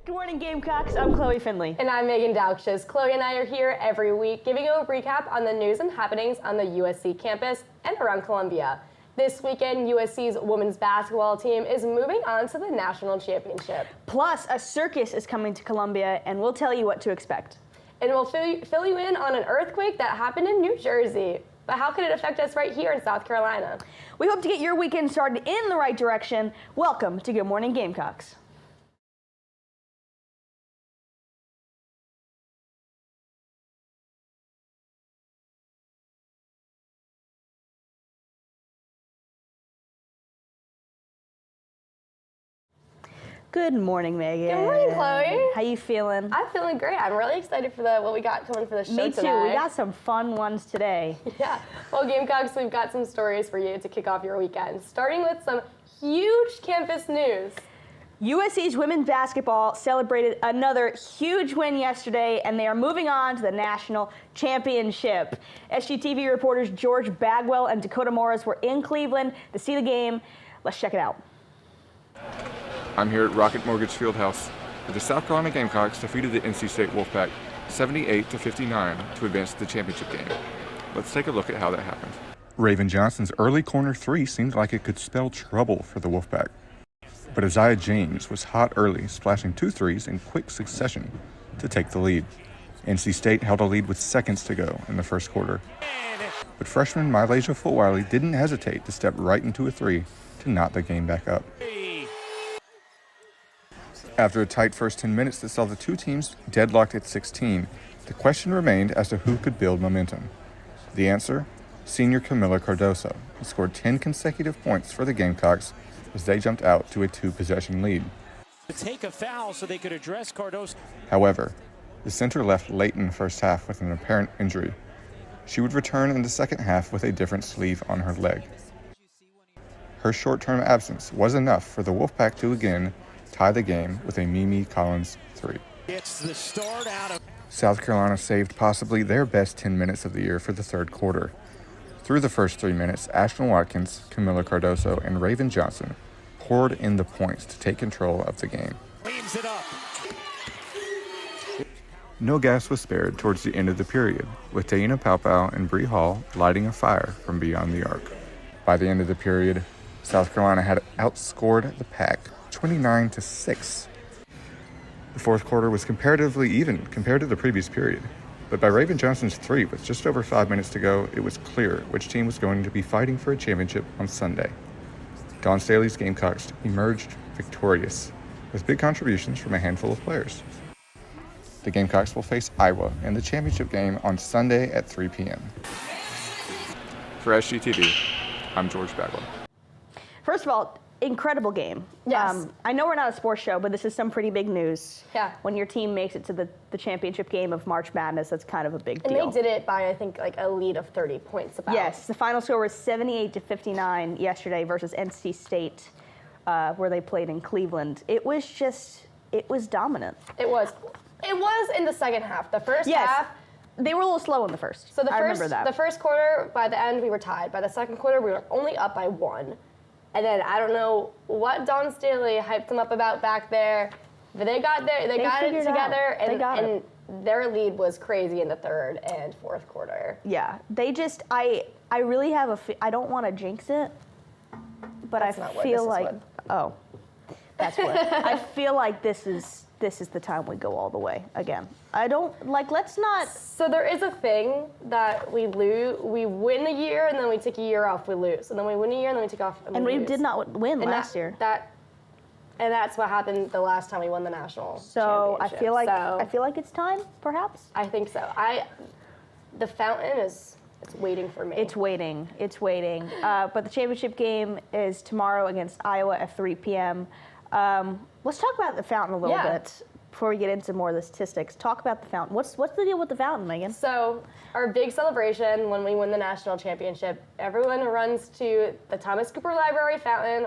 Good morning, Gamecocks. I'm Chloe Findlay. And I'm Meagan Daukshus. Chloe and I are here every week giving you a recap on the news and happenings on the USC campus and around Columbia. This weekend, USC's women's basketball team is moving on to the national championship. Plus, a circus is coming to Columbia, and we'll tell you what to expect. And we'll fill you in on an earthquake that happened in New Jersey. But how could it affect us right here in South Carolina? We hope to get your weekend started in the right direction. Welcome to Good Morning Gamecocks. Good morning, Megan. Good morning, Chloe. How you feeling? I'm feeling great. I'm really excited for what we got coming for the show Me too. today. We got some fun ones today. Yeah. Well, Gamecocks, we've got some stories for you to kick off your weekend, starting with some huge campus news. USC's women's basketball celebrated another huge win yesterday, and they are moving on to the national championship. SGTV reporters George Bagwell and Dakota Morris were in Cleveland to see the game. Let's check it out. I'm here at Rocket Mortgage Fieldhouse, where the South Carolina Gamecocks defeated the NC State Wolfpack 78-59 to advance to the championship game. Let's take a look at how that happened. Raven Johnson's early corner three seemed like it could spell trouble for the Wolfpack. But Isaiah James was hot early, splashing 2 threes in quick succession to take the lead. NC State held a lead with seconds to go in the first quarter. But freshman Mylasia Fulwiley didn't hesitate to step right into a three to knot the game back up. After a tight first 10 minutes that saw the two teams deadlocked at 16, the question remained as to who could build momentum. The answer? Senior Camila Cardoso, who scored 10 consecutive points for the Gamecocks as they jumped out to a 2-possession lead. To take a foul so they could address Cardoso. However, the center left late in the first half with an apparent injury. She would return in the second half with a different sleeve on her leg. Her short-term absence was enough for the Wolfpack to again tie the game with a Mimi Collins three. It's the start out of South Carolina saved possibly their best 10 minutes of the year for the third quarter. Through the first 3 minutes, Ashton Watkins, Camila Cardoso, and Raven Johnson poured in the points to take control of the game. cleans it up. No gas was spared towards the end of the period, with Taina Paupau and Bree Hall lighting a fire from beyond the arc. By the end of the period, South Carolina had outscored the Pack 29-6. The fourth quarter was comparatively even compared to the previous period, but by Raven Johnson's three with just over 5 minutes to go, it was clear which team was going to be fighting for a championship on Sunday. Dawn Staley's Gamecocks emerged victorious, with big contributions from a handful of players. The Gamecocks will face Iowa in the championship game on Sunday at 3 p.m. For SGTV, I'm George Bagwell. First of all, incredible game. Yes. I know we're not a sports show, but this is some pretty big news. Yeah. When your team makes it to the championship game of March Madness, that's kind of a big And deal. they did it by, I think, like a lead of 30 points about. Yes, the final score was 78-59 yesterday versus NC State, where they played in Cleveland. It was dominant. It was in the second half. The first half. They were a little slow in the first. So I remember that. The first quarter, by the end, we were tied. By the second quarter, we were only up by 1. And then I don't know what Dawn Staley hyped them up about back there, but they got there. They got it together, and their lead was crazy in the third and fourth quarter. Yeah, they just I really have I don't want to jinx it, but That's I not what feel this is like what. that's what I feel like this is the time we go all the way again. I don't let's not. So there is a thing that we win a year and then we take a year off, we lose. And then we win a year and then we take off and we lose. did not win And last year. And that's what happened the last time we won the national So I championship. feel like it's time, perhaps. I think so. The fountain it's waiting for me. It's waiting. But the championship game is tomorrow against Iowa at 3 p.m. Let's talk about the fountain a little bit before we get into more of the statistics. Talk about the fountain. What's the deal with the fountain, Megan? So our big celebration when we win the national championship, everyone runs to the Thomas Cooper Library fountain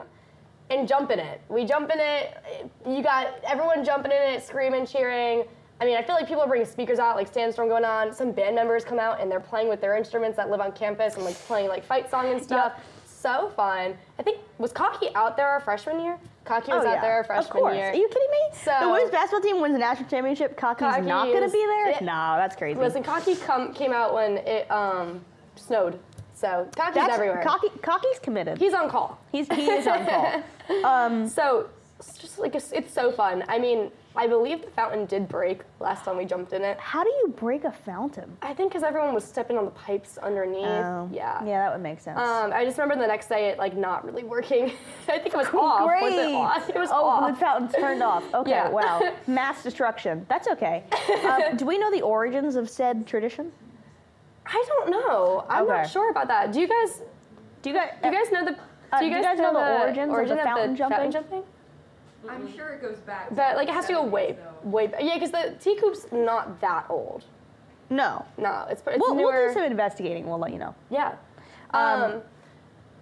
and jump in it. We jump in it. You got everyone jumping in it, screaming, cheering. I mean, I feel like people are bringing speakers out, like Sandstorm going on. Some band members come out and they're playing with their instruments that live on campus and like playing like fight song and stuff. So fun. I think, was Cocky out there our freshman year? Cocky was out there freshman of course. year. Are you kidding me? So the women's basketball team wins the national championship. Cocky's not going to be there? No, that's crazy. Listen, Cocky came out when it snowed. So Cocky's everywhere. Cocky's committed. He's on call. He is on call. So it's just like it's so fun. I mean, I believe the fountain did break last time we jumped in it. How do you break a fountain? I think because everyone was stepping on the pipes underneath. Oh. Yeah. Yeah, that would make sense. I just remember the next day it like not really working. I think it was off. Great. Was it off? It was oh, off. the fountain turned off. Okay, Yeah. wow. Mass destruction. That's okay. Do we know the origins of said tradition? I don't know. I'm Okay. not sure about that. Do you guys Do you guys know the do you guys know the origins of the fountain jumping? I'm sure it goes back. But like it has to go way back. Yeah, because the tea coop's not that old. No. No, it's We'll newer. do some investigating. We'll let you know. Yeah.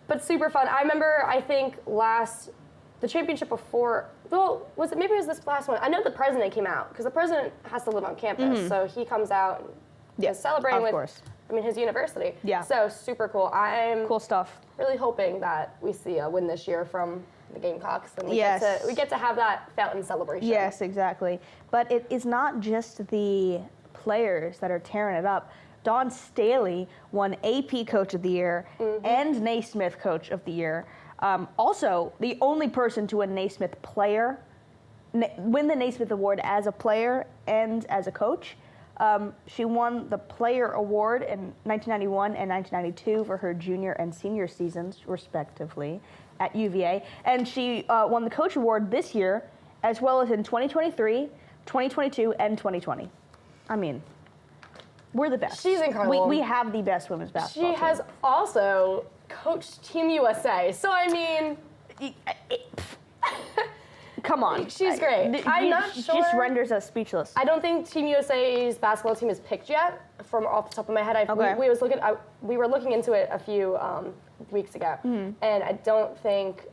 But super fun. I remember, I think the championship before, well, maybe it was this last one. I know the president came out, because the president has to live on campus, so he comes out and is celebrating of with, course. his university. Yeah. So super cool. I'm Cool stuff. really hoping that we see a win this year from the Gamecocks, and we Yes. get to have that fountain celebration. Yes, exactly. But it is not just the players that are tearing it up. Dawn Staley won AP Coach of the Year and Naismith Coach of the Year. Also, the only person to win Naismith Player, win the Naismith Award as a player and as a coach. She won the Player Award in 1991 and 1992 for her junior and senior seasons, respectively, at UVA. And she won the Coach Award this year, as well as in 2023, 2022, and 2020. I mean, we're the best. She's incredible. We have the best women's basketball She team. has also coached Team USA, so I mean, Come on. she's great. I'm not She sure. just renders us speechless. I don't think Team USA's basketball team is picked yet. From off the top of my head, Okay. we were looking into it a few weeks ago, and I don't think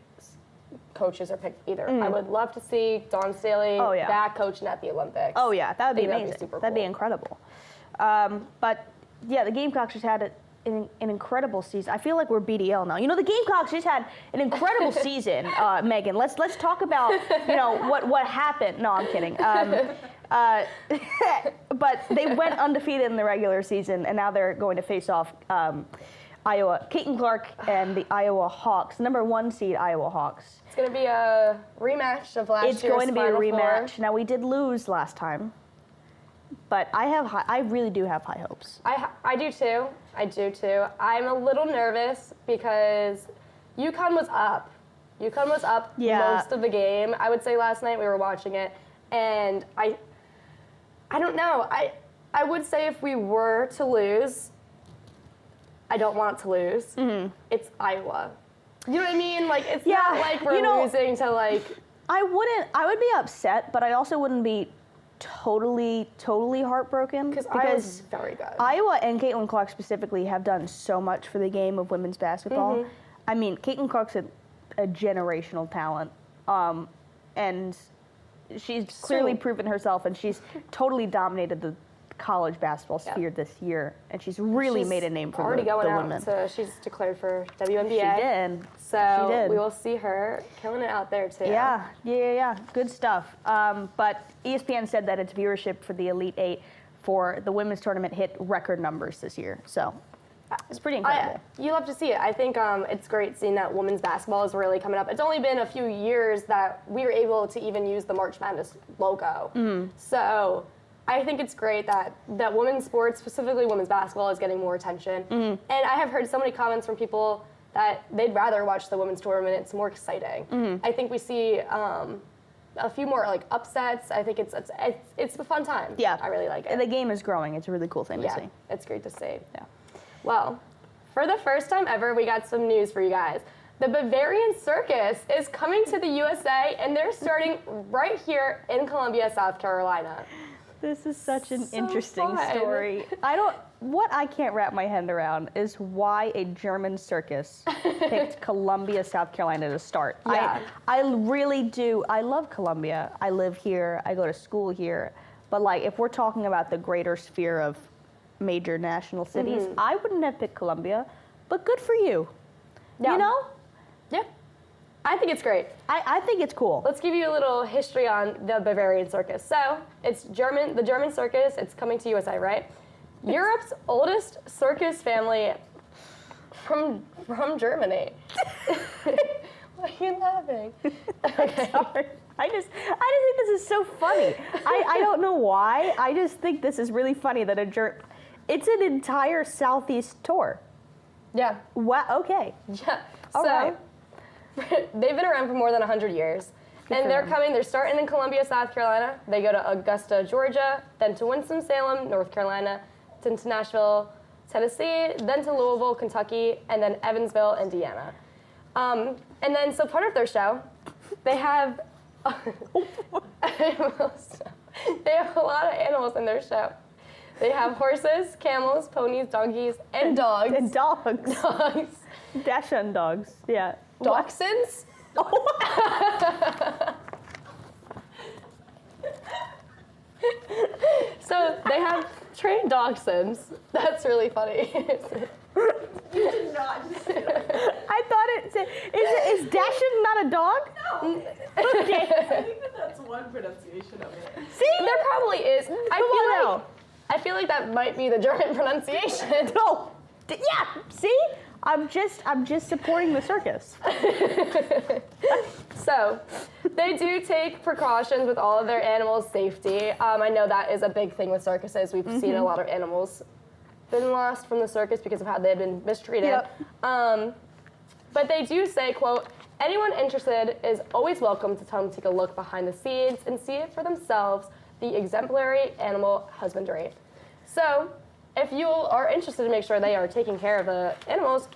coaches are picked either. I would love to see Dawn Staley back coaching at the Olympics. Oh yeah, that would be I think that'd be amazing. super That'd be cool. incredible. But yeah, the Gamecocks just had an incredible season. I feel like we're BDL now. You know, the Gamecocks just had an incredible season. Meagan, let's talk about what happened. No, I'm kidding. But they went undefeated in the regular season, and now they're going to face off Iowa, Caitlin Clark, and the Iowa Hawks, number 1 seed Iowa Hawks. It's going to be a rematch of last year's It's going to be a Final rematch. Four. Now, we did lose last time, but I really do have high hopes. I do too. I do too. I'm a little nervous because UConn was up. UConn was up most of the game. I would say last night we were watching it, and I don't know. I would say if we were to lose, I don't want to lose. It's Iowa. You know what I mean? Like it's not like we're losing to like. I would be upset, but I also wouldn't be totally heartbroken Because Iowa's very good. Iowa and Caitlin Clark specifically have done so much for the game of women's basketball. I mean, Caitlin Clark's a generational talent, and she's clearly proven herself, and she's totally dominated the college basketball sphere this year, and she's really made a name for already the going women. out. So she's declared for WNBA. She did. So She did. we will see her killing it out there too. Yeah. Good stuff. But ESPN said that its viewership for the Elite Eight for the women's tournament hit record numbers this year. So it's pretty incredible. You love to see it. I think it's great seeing that women's basketball is really coming up. It's only been a few years that we were able to even use the March Madness logo. So I think it's great that women's sports, specifically women's basketball, is getting more attention. And I have heard so many comments from people that they'd rather watch the women's tournament. It's more exciting. I think we see a few more like upsets. I think it's a fun time. Yeah. I really like it. And the game is growing. It's a really cool thing to Yeah, see. it's great to see. Yeah. Well, for the first time ever, we got some news for you guys. The Bavarian Circus is coming to the USA, and they're starting right here in Columbia, South Carolina. This is such an So interesting fun. story. What I can't wrap my head around is why a German circus picked Columbia, South Carolina to start. Yeah. I really do. I love Columbia. I live here. I go to school here. But like, if we're talking about the greater sphere of major national cities, I wouldn't have picked Columbia, but good for you. Yeah. You know? Yeah. I think it's great. I think it's cool. Let's give you a little history on the Bavarian circus. So it's German, the German circus. It's coming to USA, right? Europe's oldest circus family from Germany. Why are you laughing? Okay. Sorry. I just think this is so funny. I don't know why. I just think this is really funny that it's an entire Southeast tour. Yeah. Wow. Okay. Yeah. All so right. they've been around for more than 100 years. Good And for they're them. coming, they're starting in Columbia, South Carolina. They go to Augusta, Georgia, then to Winston-Salem, North Carolina, then to Nashville, Tennessee, then to Louisville, Kentucky, and then Evansville, Indiana. And then, so part of their show, they have they have a lot of animals in their show. They have horses, camels, ponies, donkeys, and dogs. And dogs. Dogs. Dachshund dogs. Yeah. Dachshunds? So they have trained dachshunds. That's really funny. You did not just say that. I thought it said, is Dachshund not a dog? No. Okay. I think that's one pronunciation of it. See? There probably is. Come on now. I feel like that might be the German pronunciation. No. Yeah. See? I'm just supporting the circus. So, they do take precautions with all of their animals' safety. I know that is a big thing with circuses. We've seen a lot of animals been lost from the circus because of how they've been mistreated. Yep. But they do say, quote, anyone interested is always welcome to come take a look behind the scenes and see it for themselves, the exemplary animal husbandry. So, if you are interested to make sure they are taking care of the animals,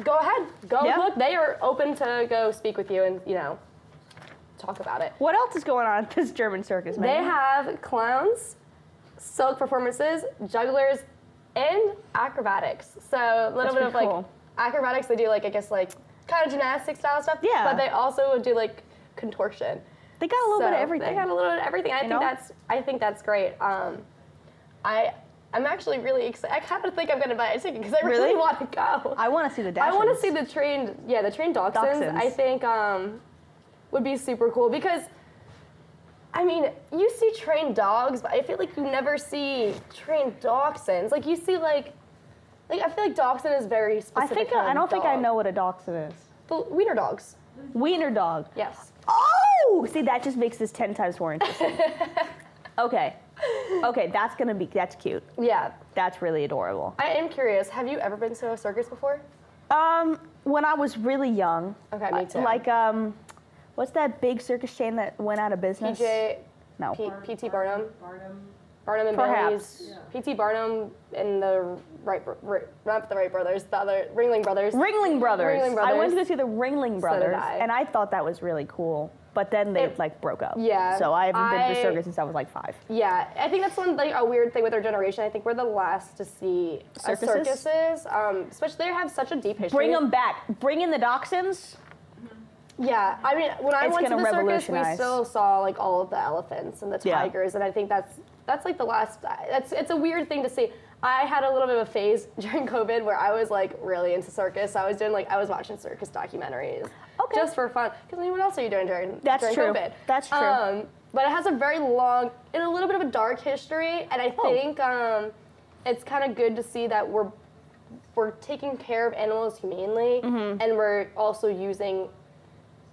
go ahead. Go Yeah. look. They are open to go speak with you and, talk about it. What else is going on at this German circus, man? They have clowns, silk performances, jugglers, and acrobatics. So a little That's bit of pretty like cool. acrobatics, they do like, I guess like kind of gymnastic style stuff. Yeah. But they also do like contortion. They got a little bit of So everything. They got a little bit of everything. I think that's great. I'm actually really excited. I kind of think I'm gonna buy a ticket because I really Really? want to go. I want to see the I Dachshunds. want to see the trained dachshunds. Dachshunds. I think would be super cool because, I mean, you see trained dogs, but I feel like you never see trained dachshunds. Like you see like I feel like dachshund is very specific. I don't think I know what a dachshund is. The wiener dogs. Wiener dog. Yes. Oh, see, that just makes this 10 times more interesting. Okay, that's cute. Yeah. That's really adorable. I am curious. Have you ever been to a circus before? When I was really young. Okay, me too. Like, what's that big circus chain that went out of business? No. P.T. Barnum. Barnum. And Perhaps. Bailey's. P.T. Barnum and the not the Wright brothers, the other Ringling Brothers. Ringling Brothers. Ringling I went to Brothers. go see the Ringling Brothers, I. and I thought that was really cool. But then they broke up. Yeah, So I haven't been to I- circus since I was like 5. Yeah, I think that's a weird thing with our generation. I think we're the last to see Circuses? circuses. Especially they have such a deep history. Bring them back. Bring in the dachshunds. Yeah, I mean, when I It's went to gonna the circus, we revolutionize. still saw like all of the elephants and the Yeah. tigers, and I think that's like the last. It's a weird thing to see. I had a little bit of a phase during COVID where I was like really into circus. I was watching circus documentaries Okay. just for fun. Because I mean, what else are you doing during That's true. COVID? That's true. But it has a very long and a little bit of a dark history, and I Oh. think it's kind of good to see that we're taking care of animals humanely, Mm-hmm. and we're also using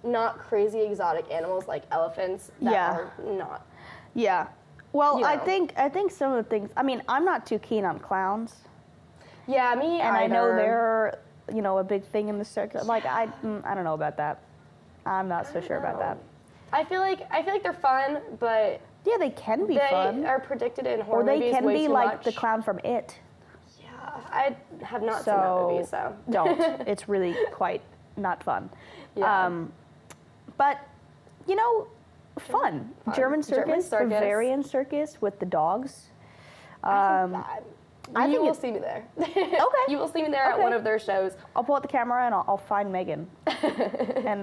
not crazy exotic animals like elephants that Yeah. are not. Yeah. Well, You I know. think some of the things. I mean, I'm not too keen on clowns, Yeah, me and I know either. they're a big thing in the circus. Like I don't know about that. I'm not so sure about that. I feel like they're fun, but Yeah, they can be they fun, are predicted in horror or they movies can way be too like much. the clown from It. Yeah, I have not seen that movie, so don't. It's really quite not fun. Yeah. But fun. Fun. German circus, German circus. Bavarian circus with the dogs. I I you think will it- see me there. Okay. You will see me there at Okay. one of their shows. I'll pull out the camera and I'll find Meagan, and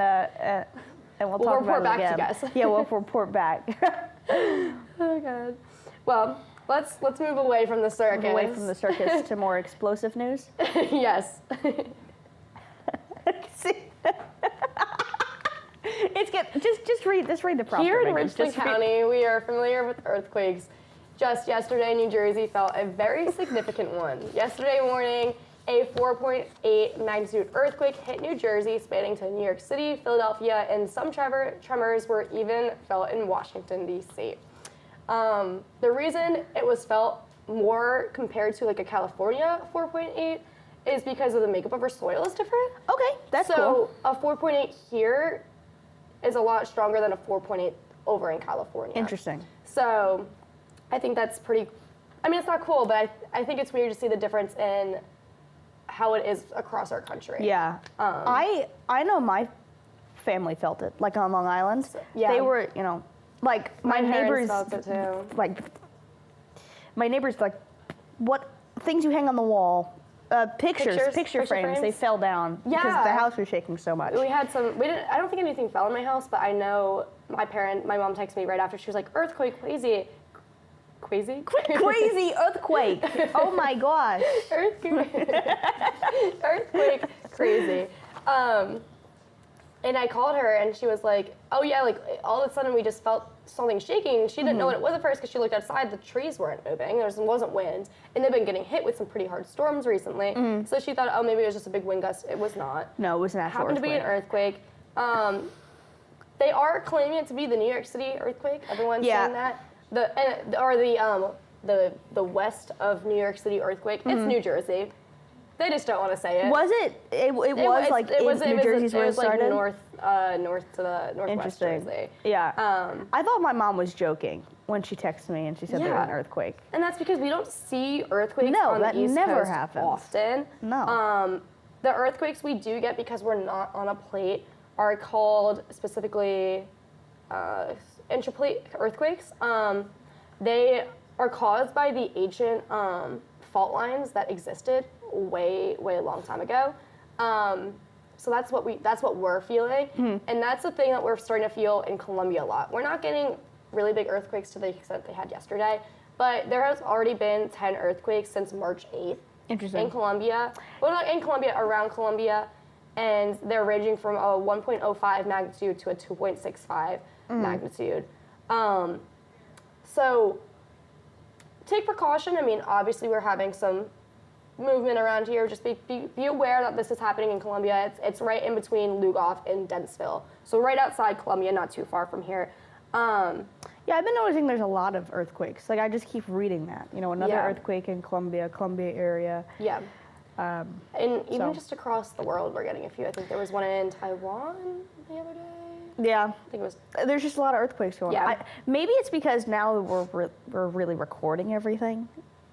we'll We'll talk report about back it to you again. guys. Yeah, we'll report back. Oh God. Well, let's move away from the circus. Away from the circus to more explosive news. Yes. See? just read the prompter. Here in Meagan. Richland Just read- County, we are familiar with earthquakes. Just yesterday, New Jersey felt a very significant one. Yesterday morning, a 4.8 magnitude earthquake hit New Jersey, spanning to New York City, Philadelphia, and some tremors were even felt in Washington, D.C. The reason it was felt more compared to like a California 4.8 is because of the makeup of our soil is different. Okay, that's So cool. a 4.8 here is a lot stronger than a 4.8 over in California. Interesting. So I think that's pretty, I mean, it's not cool, but I think it's weird to see the difference in how it is across our country. Yeah. I know my family felt it, like on Long Island. Yeah. They were, you know, like my neighbors felt it too. like my neighbors like what things you hang on the wall. Picture frames, they fell down because Yeah. the house was shaking so much. We had some, I don't think anything fell in my house, but I know my mom texted me right after. She was like, earthquake, crazy. Crazy? Crazy earthquake. Oh my gosh. Earthquake, crazy. And I called her and she was like, oh yeah, like all of a sudden we just felt something shaking. She didn't know what it was at first because she looked outside, the trees weren't moving, there wasn't wind, and they've been getting hit with some pretty hard storms recently. So she thought, oh, maybe it was just a big wind gust. It was not. No, it was an actual Happened to be an earthquake. They are claiming it to be the New York City earthquake. Everyone's saying that. The west of New York City earthquake. It's New Jersey. They just don't want to say it. Was it? It was like New Jersey's where it started? Like north to the northwest Interesting. Jersey. Yeah. I thought my mom was joking when she texted me and she said there was an earthquake. And that's because we don't see earthquakes No, on that the East never Coast happens. often. No. The earthquakes we do get because we're not on a plate are called specifically intraplate earthquakes. They are caused by the ancient fault lines that existed way a long time ago. So that's what we're feeling, and that's the thing that we're starting to feel in Colombia a lot. We're not getting really big earthquakes to the extent they had yesterday, but there has already been 10 earthquakes since March 8th. Interesting. In Colombia. Well, not in Colombia, around Colombia, and they're ranging from a 1.05 magnitude to a 2.65 magnitude. So take precaution. I mean, obviously we're having some movement around here. Just be aware that this is happening in Colombia. It's right in between Lugoff and Dennisville. So right outside Colombia, not too far from here. Yeah, I've been noticing there's a lot of earthquakes. Like I just keep reading that. You know, another earthquake in Colombia area. Yeah. And even so. just across the world, we're getting a few. I think there was one in Taiwan the other day. Yeah. I think it was. There's just a lot of earthquakes going on. Yeah. Maybe it's because now we're really recording everything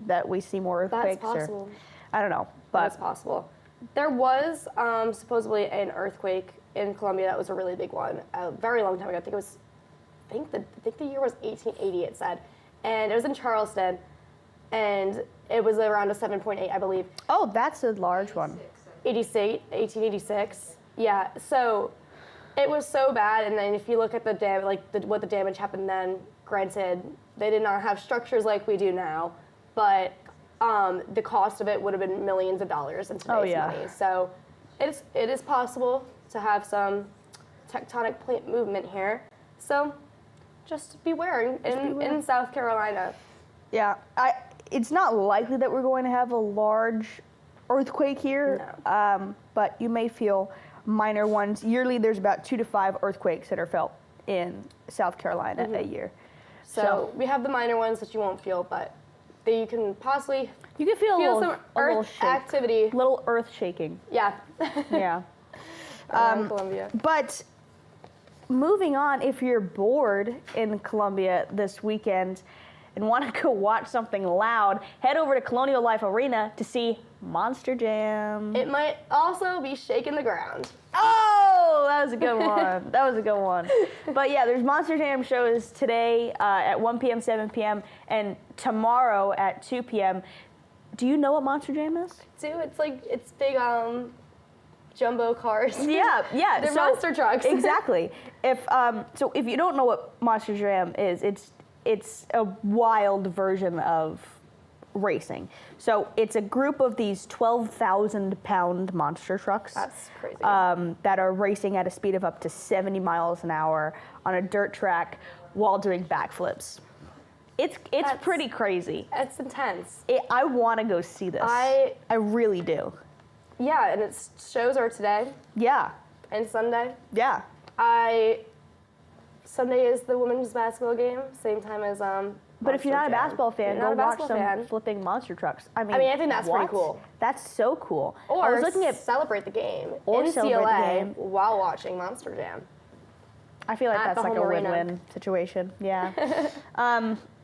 that we see more earthquakes. That's possible. I don't know, but That's possible. There was supposedly an earthquake in Colombia that was a really big one a very long time ago. I think the year was 1880. It said, and it was in Charleston, and it was around a 7.8, I believe. oh, that's a large one. 1886. Yeah. So it was so bad, and then if you look at what the damage happened then, granted, they did not have structures like we do now, but the cost of it would have been millions of dollars in today's money. So it is possible to have some tectonic plate movement here. So just beware in South Carolina. Yeah, it's not likely that we're going to have a large earthquake here, but you may feel minor ones. Yearly, there's about 2 to 5 earthquakes that are felt in South Carolina a year. So we have the minor ones that you won't feel, but that you can possibly you can feel some a little earth shake. activity. Little earth shaking. Yeah. Yeah. Around Colombia. But moving on, if you're bored in Colombia this weekend and want to go watch something loud, head over to Colonial Life Arena to see Monster Jam. It might also be shaking the ground. Oh, that was a good one. That was a good one. But yeah, there's Monster Jam shows today at 1 p.m., 7 p.m., and tomorrow at 2 p.m. Do you know what Monster Jam is? It's big jumbo cars. Yeah. They're monster trucks. Exactly. If you don't know what Monster Jam is, it's a wild version of racing. So it's a group of these 12,000-pound monster trucks. That's crazy. That are racing at a speed of up to 70 miles an hour on a dirt track while doing backflips. It's pretty crazy. It's intense. I want to go see this. I really do. Yeah, and its shows are today Yeah. and Sunday. Yeah. Sunday is the women's basketball game, same time as But if you're not a Monster Jam. basketball fan, You're go not a watch basketball some fan. flipping monster trucks. I mean, I think that's pretty what? cool. That's so cool. I Or was looking at. celebrate the game Or in celebrate the CLA game. while watching Monster Jam. I feel like at that's the like a home arena. win-win situation. Yeah.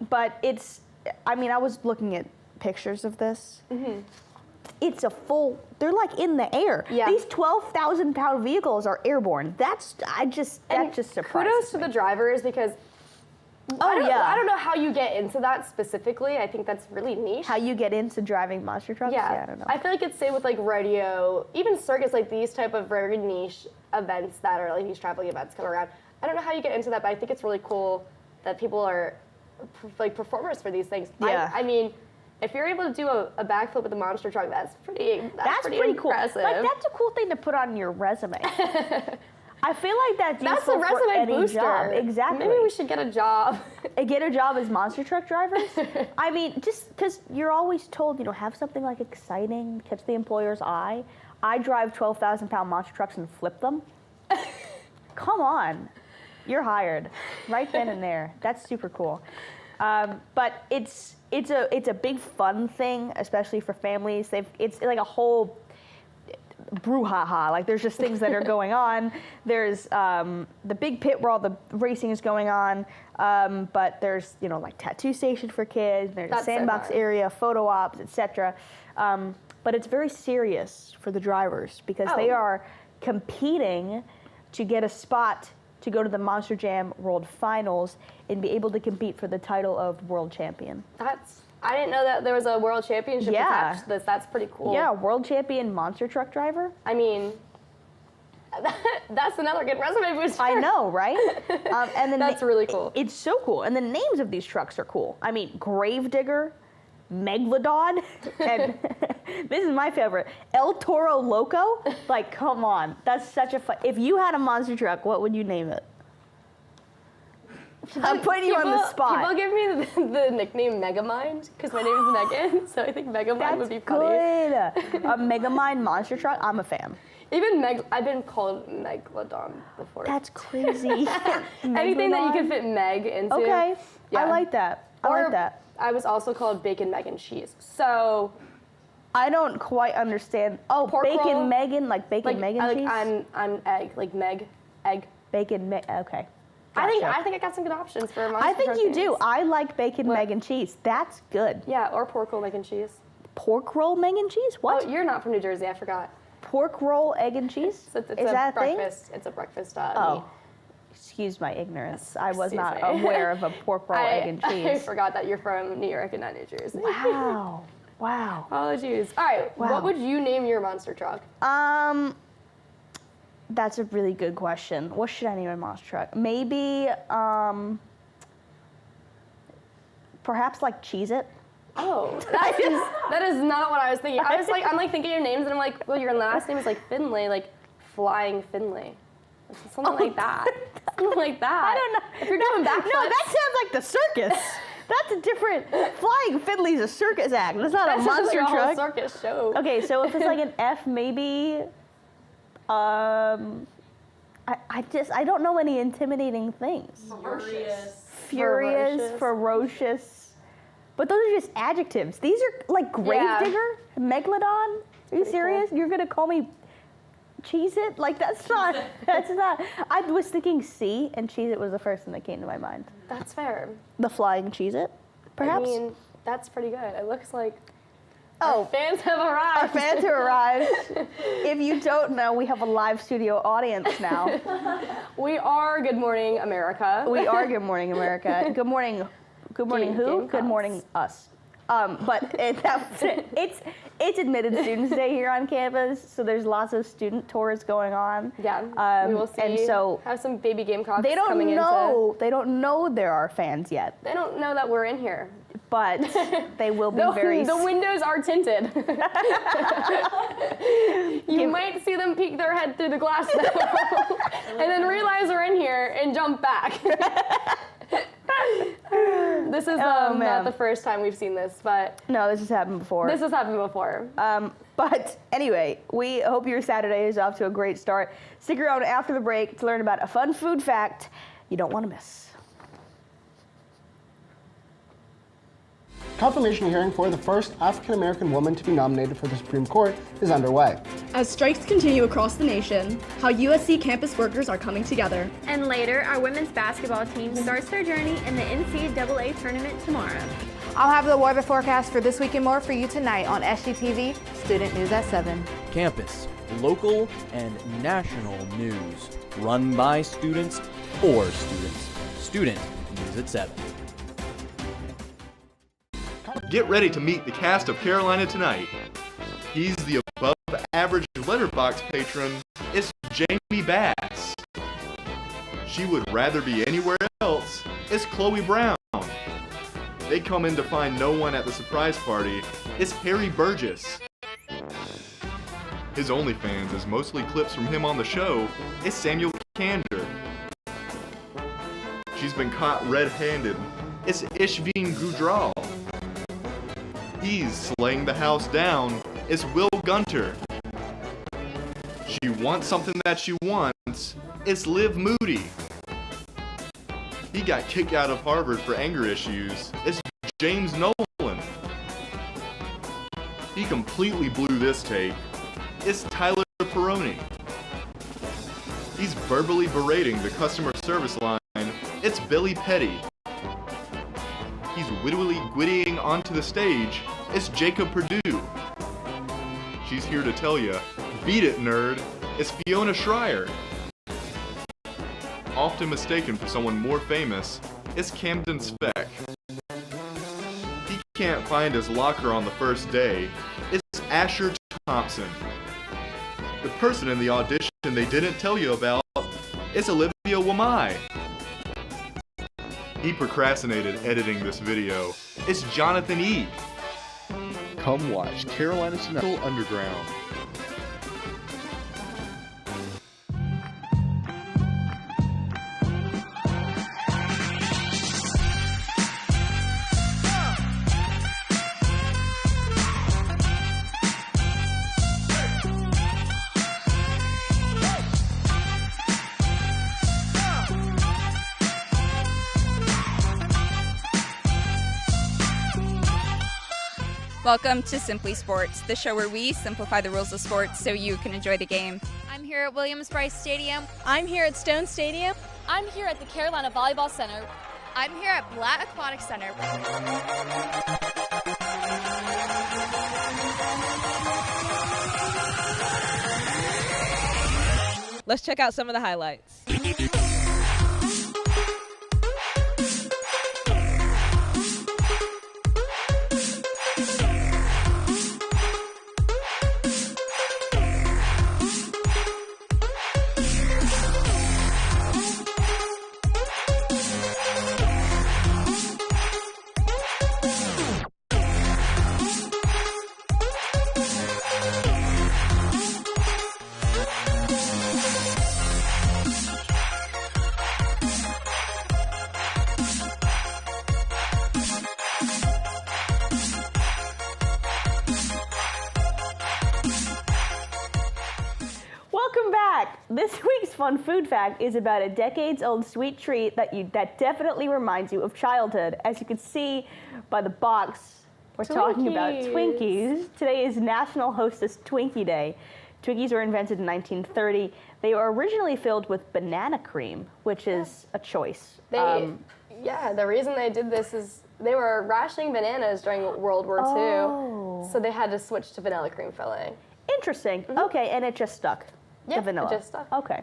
But it's. I mean, I was looking at pictures of this. Mm-hmm. It's a full. They're like in the air. Yeah. These 12,000-pound vehicles are airborne. That just surprises Kudos to me. the drivers because I don't know how you get into that specifically. I think that's really niche. How you get into driving monster trucks? Yeah, I don't know. I feel like it's same with like rodeo, even circus, like these type of very niche events that are like these traveling events come around. I don't know how you get into that, but I think it's really cool that people are like performers for these things. Yeah. I mean, if you're able to do a backflip with a monster truck, that's pretty pretty cool. impressive. Like, that's a cool thing to put on your resume. I feel like that's That's a useful for resume any booster. job. Exactly. Maybe we should get a job. Get a job as monster truck drivers. I mean, just because you're always told, have something like exciting, catch the employer's eye. I drive 12,000-pound monster trucks and flip them. Come on, you're hired right then and there. That's super cool. But it's a big fun thing, especially for families. It's like a whole brouhaha. Like there's just things that are going on. There's the big pit where all the racing is going on, but there's like tattoo station for kids. There's That's a so sandbox fun. area, photo ops, etc. But it's very serious for the drivers because they Oh. are competing to get a spot to go to the Monster Jam World Finals and be able to compete for the title of world champion. I didn't know that there was a world championship Yeah. attached to this. That's pretty cool. Yeah, world champion monster truck driver. I mean, that's another good resume booster. I know, right? And then That's really cool. It's so cool, and the names of these trucks are cool. I mean, Gravedigger, Megalodon, and this is my favorite, El Toro Loco. Like, come on, that's such a fun. If you had a monster truck, what would you name it? I'm putting you on the spot. People give me the nickname Megamind because my name is Meagan, so I think Megamind would be funny. Good. A Megamind monster truck. I'm a fan. Even I've been called Megalodon before. That's crazy. Anything that you Megalodon? can fit Meg into. Okay, Yeah. I like that. I like that. I was also called Bacon, Meg, and Cheese. So I don't quite understand. Oh, Pork bacon roll? Megan, like bacon Megan cheese. I'm egg, like Meg, egg. Bacon Okay. I Gotcha. think I got some good options for monster I think truck you names. do. I like bacon What? Megan cheese. That's good. Yeah, or pork roll, egg, and cheese. Pork roll Megan cheese? What? Oh, you're not from New Jersey. I forgot. Pork roll egg and cheese? So it's Is a that a thing? breakfast. It's a breakfast. Oh. meat. Excuse my ignorance. I was not Excuse me. aware of a pork roll egg and I cheese. forgot that you're from New York and not New Jersey. Wow. Wow. Apologies. All right. Wow. What would you name your monster truck? That's a really good question. What should I name my monster truck? Maybe, perhaps like Cheez-It. Oh, that is not what I was thinking. I'm like thinking your names and I'm like, well, your last name is like Findlay, like Flying Findlay. Something like that. Something like that. I don't know. If you're doing backflips. No, that sounds like the circus. That's a different. Flying Findlay's a circus act. That's not That's a just monster like a whole truck. circus show. Okay, so if it's like an F, maybe. I don't know any intimidating things. Furious, ferocious. But those are just adjectives. These are like Gravedigger, Megalodon. Are you serious? You're gonna call me Cheez-It? Like that's not. I was thinking C, and Cheez-It was the first thing that came to my mind. That's fair. The flying Cheez-It, perhaps. I mean, that's pretty good. It looks like Oh. our fans have arrived. Our fans have arrived. If you don't know, we have a live studio audience now. We are Good Morning America. We are Good Morning America. Good morning. Good morning. Who? Gamecocks. Good morning us. But it's admitted Students Day here on campus, so there's lots of student tours going on. Yeah, we will see. And so have some baby Gamecocks they don't coming know. They don't know there are fans yet. They don't know that we're in here. but they will be very... The windows are tinted. You might see them peek their head through the glass though, and then realize they're in here and jump back. This is not the first time we've seen this, but... No, this has happened before. This has happened before. But anyway, we hope your Saturday is off to a great start. Stick around after the break to learn about a fun food fact you don't want to miss. Confirmation hearing for the first African-American woman to be nominated for the Supreme Court is underway. As strikes continue across the nation, how USC campus workers are coming together. And later, our women's basketball team starts their journey in the NCAA tournament tomorrow. I'll have the weather forecast for this week and more for you tonight on SGTV Student News at 7. Campus, local, and national news. Run by students, for students. Student News at 7. Get ready to meet the cast of Carolina Tonight. He's the above-average letterbox patron. It's Jamie Bass. She would rather be anywhere else. It's Chloe Brown. They come in to find no one at the surprise party. It's Harry Burgess. His OnlyFans is mostly clips from him on the show. It's Samuel Kander. She's been caught red-handed. It's Ishveen Gudral. He's slaying the house down. It's Will Gunter. She wants something that she wants. It's Liv Moody. He got kicked out of Harvard for anger issues. It's James Nolan. He completely blew this tape. It's Tyler Perrone. He's verbally berating the customer service line. It's Billy Petty. He's wittily wittying onto the stage. It's Jacob Perdue. She's here to tell you, beat it, nerd. It's Fiona Schreier. Often mistaken for someone more famous, it's Camden Speck. He can't find his locker on the first day. It's Asher Thompson. The person in the audition they didn't tell you about, it's Olivia Wamai. He procrastinated editing this video. It's Jonathan E. Come watch Carolina Tonight Underground. Welcome to Simply Sports, the show where we simplify the rules of sports so you can enjoy the game. I'm here at Williams-Brice Stadium. I'm here at Stone Stadium. I'm here at the Carolina Volleyball Center. I'm here at Blatt Aquatic Center. Let's check out some of the highlights. Welcome back. This week's fun food fact is about a decades-old sweet treat that definitely reminds you of childhood. As you can see by the box, we're talking about Twinkies. Today is National Hostess Twinkie Day. Twinkies were invented in 1930. They were originally filled with banana cream, which is a choice. Yeah, the reason they did this is they were rationing bananas during World War II, so they had to switch to vanilla cream filling. Interesting. Okay, and it just stuck. Yeah, the vanilla. It just stuck. Okay.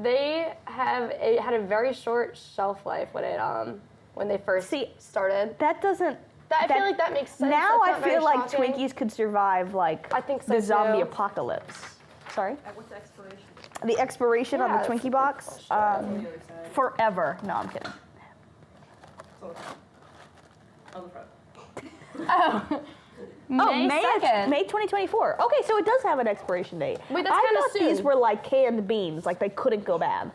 They had a very short shelf life when they first started. That doesn't. I feel like that makes sense. Now I feel like shocking. Twinkies could survive I think so the zombie too. apocalypse. Sorry? What's the expiration? The expiration on the Twinkie box? Forever. No, I'm kidding. On the front. Oh. May 2nd. May 2024. Okay, so it does have an expiration date. Wait, that's I kinda thought soon. these were like canned beans, like they couldn't go bad.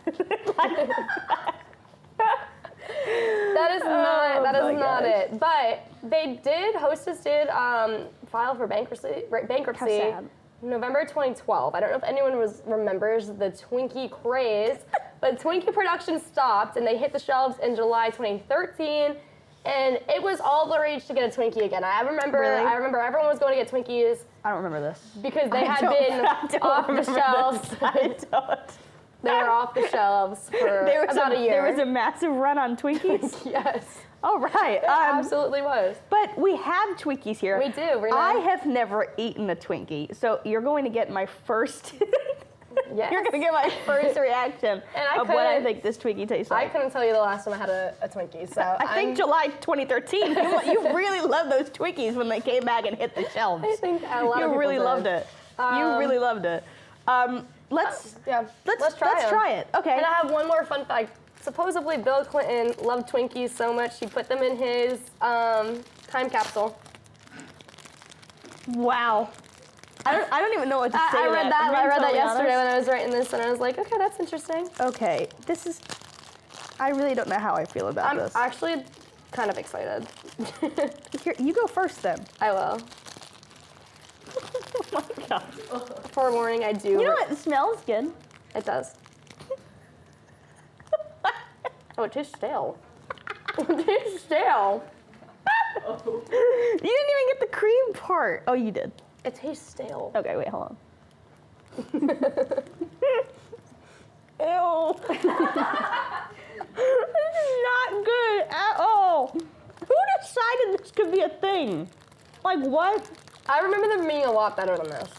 That is not. That my is not gosh. it. But they did. Hostess did file for bankruptcy. How sad. November 2012. I don't know if anyone remembers the Twinkie craze, but Twinkie production stopped and they hit the shelves in July 2013. And it was all the rage to get a Twinkie again. I remember everyone was going to get Twinkies I don't remember this. because they had been off the shelves. I don't. They were off the shelves for about a year. There was a massive run on Twinkies. Yes. All right. It absolutely was. But we have Twinkies here. We do. Rena. I have never eaten a Twinkie, so you're going to get my first. Yes. You're going to get my first reaction of what I think this Twinkie tastes I like. couldn't tell you the last time I had a Twinkie, so I think July 2013. You really loved those Twinkies when they came back and hit the shelves. I think a lot of You people really did. loved it. You really loved it. Let's try it. Okay. And I have one more fun fact. Supposedly, Bill Clinton loved Twinkies so much he put them in his time capsule. Wow. I don't even know what to say. I read to that. I'm I being read that totally yesterday honest. when I was writing this, and I was like, okay, that's interesting. Okay, this is. I really don't know how I feel about this. I'm actually kind of excited. Here, you go first then. I will. Oh my god. Forewarning, I do. You know what? It smells good. It does. Oh, it tastes stale. It tastes stale. You didn't even get the cream part. Oh, you did. It tastes stale. Okay, wait, hold on. Ew. This is not good at all. Who decided this could be a thing? Like what? I remember them being a lot better than this.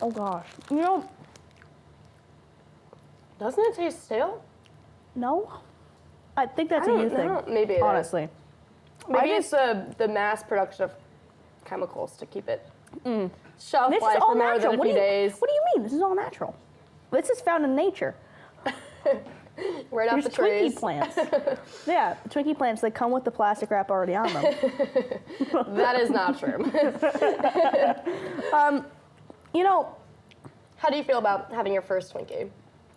Oh gosh. You know, doesn't it taste stale? No. I think that's a you thing. Maybe it is. honestly. Maybe it's the mass production of chemicals to keep it shelf This life is all for more natural. than a few days. What do you mean? This is all natural. This is found in nature. Right off There's the trees. Twinkie plants. Yeah, Twinkie plants, they come with the plastic wrap already on them. That is not true. You know, how do you feel about having your first Twinkie?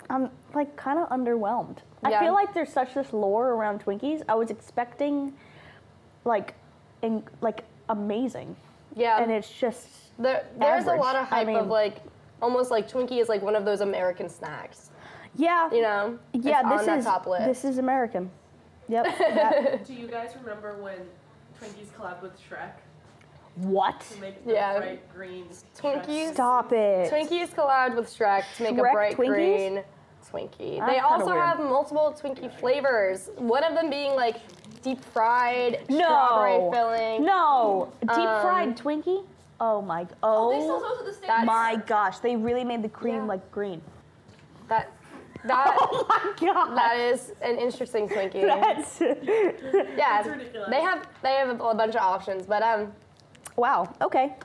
I'm like kind of underwhelmed. Yeah. I feel like there's such this lore around Twinkies. I was expecting like amazing. Yeah. And it's just there's average. a lot of hype I mean, of like almost like Twinkie is like one of those American snacks. Yeah. You know? Yeah, it's on that top list. this is American. Yep. Do you guys remember when Twinkies collabed with Shrek? What? To make the bright green Twinkies. Stop it. Twinkies collabed with Shrek to make a Shrek bright Twinkies? green Twinkie. That's They kinda also weird. have multiple Twinkie flavors. One of them being like deep fried strawberry filling. No. Deep fried Twinkie? Oh my. They sell those at the States. My gosh, they really made the cream like green. That Oh my god. that is an interesting Twinkie. That's yeah. It's ridiculous. They have a bunch of options, but wow. Okay.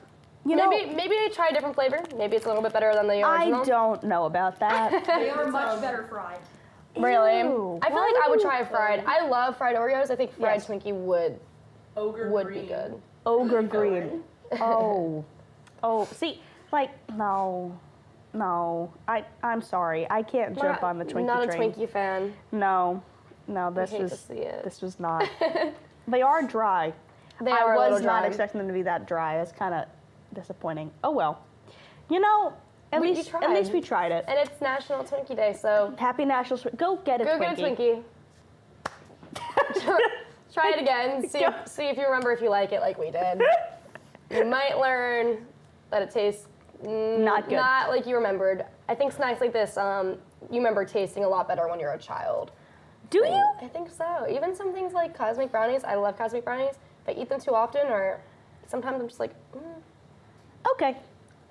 You know, maybe they try a different flavor. Maybe it's a little bit better than the original. I don't know about that. They are much better fried. Really? Ew. I feel Why like I would would try a fried. I love fried Oreos. I think fried Yes. Twinkie would Green. be good. Ogre green. Oh. Oh. See, like no. I'm sorry. I can't jump on the Twinkie Not train. a Twinkie fan. No. This hate was to see it. This was not. They are dry. They I are a was little not dry. expecting them to be that dry. It's kind of disappointing. Oh well. You know, at You least tried. we tried it. And it's National Twinkie Day, so Happy National Go get a go Twinkie. get a Twinkie. Try it again. See if you remember if you like it like we did. You might learn that it tastes Not good. Not like you remembered. I think snacks like this, you remember tasting a lot better when you're a child. Do you? I think so. Even some things like cosmic brownies. I love cosmic brownies. If I eat them too often, or sometimes I'm just like, Okay.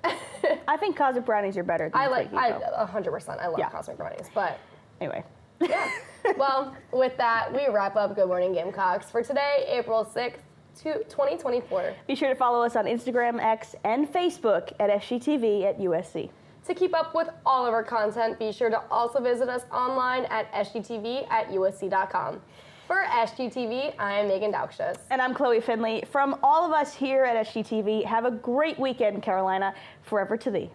I think cosmic brownies are better than Twinkies, though. 100%. I love cosmic brownies, but anyway. yeah. Well, with that, we wrap up Good Morning Gamecocks for today, April 6th, 2024. Be sure to follow us on Instagram, X, and Facebook at SGTV at USC. To keep up with all of our content, be sure to also visit us online at sgtv@usc.com. For SGTV, I'm Meagan Daukshus. And I'm Chloe Findlay. From all of us here at SGTV, have a great weekend, Carolina. Forever to thee.